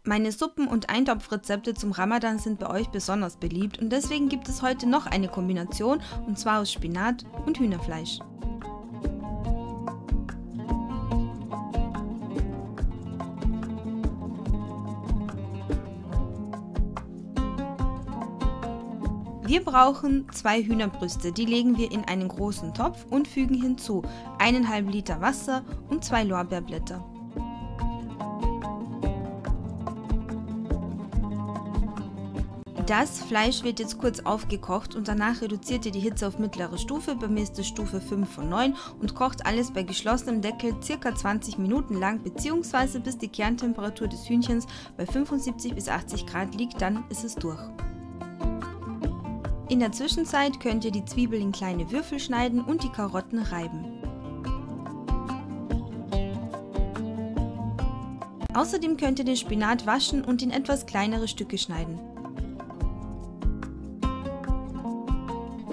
Meine Suppen- und Eintopfrezepte zum Ramadan sind bei euch besonders beliebt und deswegen gibt es heute noch eine Kombination, und zwar aus Spinat und Hühnerfleisch. Wir brauchen 2 Hühnerbrüste, die legen wir in einen großen Topf und fügen hinzu 1,5 Liter Wasser und 2 Lorbeerblätter. Das Fleisch wird jetzt kurz aufgekocht und danach reduziert ihr die Hitze auf mittlere Stufe, bei mir ist es Stufe 5 von 9 und kocht alles bei geschlossenem Deckel ca. 20 Minuten lang bzw. bis die Kerntemperatur des Hühnchens bei 75 bis 80 Grad liegt, dann ist es durch. In der Zwischenzeit könnt ihr die Zwiebeln in kleine Würfel schneiden und die Karotten reiben. Außerdem könnt ihr den Spinat waschen und in etwas kleinere Stücke schneiden.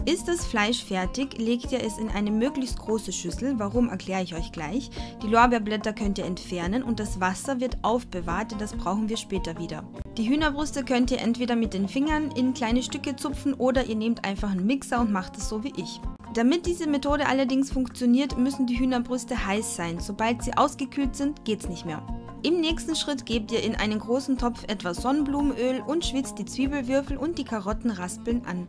Ist das Fleisch fertig, legt ihr es in eine möglichst große Schüssel, warum erkläre ich euch gleich. Die Lorbeerblätter könnt ihr entfernen und das Wasser wird aufbewahrt, denn das brauchen wir später wieder. Die Hühnerbrüste könnt ihr entweder mit den Fingern in kleine Stücke zupfen oder ihr nehmt einfach einen Mixer und macht es so wie ich. Damit diese Methode allerdings funktioniert, müssen die Hühnerbrüste heiß sein. Sobald sie ausgekühlt sind, geht's nicht mehr. Im nächsten Schritt gebt ihr in einen großen Topf etwas Sonnenblumenöl und schwitzt die Zwiebelwürfel und die Karottenraspeln an.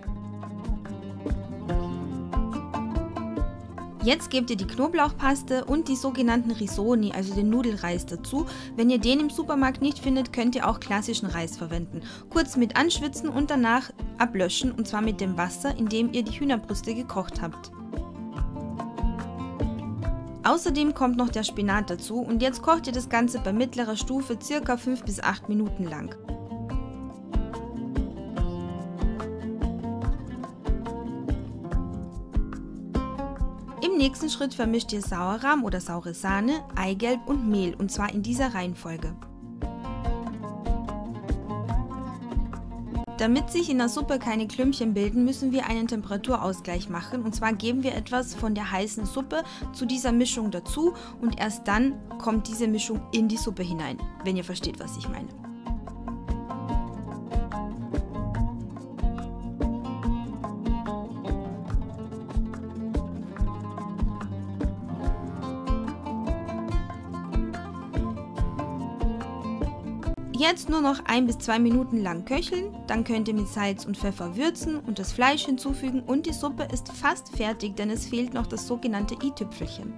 Jetzt gebt ihr die Knoblauchpaste und die sogenannten Risoni, also den Nudelreis dazu. Wenn ihr den im Supermarkt nicht findet, könnt ihr auch klassischen Reis verwenden. Kurz mit anschwitzen und danach ablöschen, und zwar mit dem Wasser, in dem ihr die Hühnerbrüste gekocht habt. Außerdem kommt noch der Spinat dazu und jetzt kocht ihr das Ganze bei mittlerer Stufe ca. 5 bis 8 Minuten lang. Im nächsten Schritt vermischt ihr Sauerrahm oder saure Sahne, Eigelb und Mehl, und zwar in dieser Reihenfolge. Damit sich in der Suppe keine Klümpchen bilden, müssen wir einen Temperaturausgleich machen, und zwar geben wir etwas von der heißen Suppe zu dieser Mischung dazu und erst dann kommt diese Mischung in die Suppe hinein, wenn ihr versteht, was ich meine. Jetzt nur noch 1 bis 2 Minuten lang köcheln, dann könnt ihr mit Salz und Pfeffer würzen und das Fleisch hinzufügen und die Suppe ist fast fertig, denn es fehlt noch das sogenannte i-Tüpfelchen.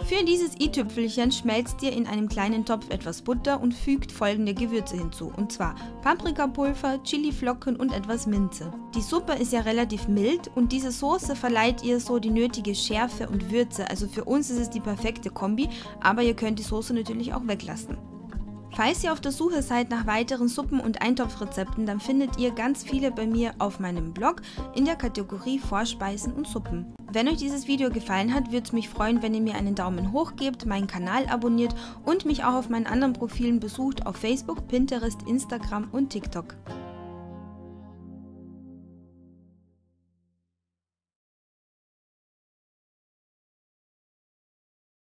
Für dieses i-Tüpfelchen schmelzt ihr in einem kleinen Topf etwas Butter und fügt folgende Gewürze hinzu, und zwar Paprikapulver, Chiliflocken und etwas Minze. Die Suppe ist ja relativ mild und diese Soße verleiht ihr so die nötige Schärfe und Würze, also für uns ist es die perfekte Kombi, aber ihr könnt die Soße natürlich auch weglassen. Falls ihr auf der Suche seid nach weiteren Suppen- und Eintopfrezepten, dann findet ihr ganz viele bei mir auf meinem Blog in der Kategorie Vorspeisen und Suppen. Wenn euch dieses Video gefallen hat, würde es mich freuen, wenn ihr mir einen Daumen hoch gebt, meinen Kanal abonniert und mich auch auf meinen anderen Profilen besucht auf Facebook, Pinterest, Instagram und TikTok.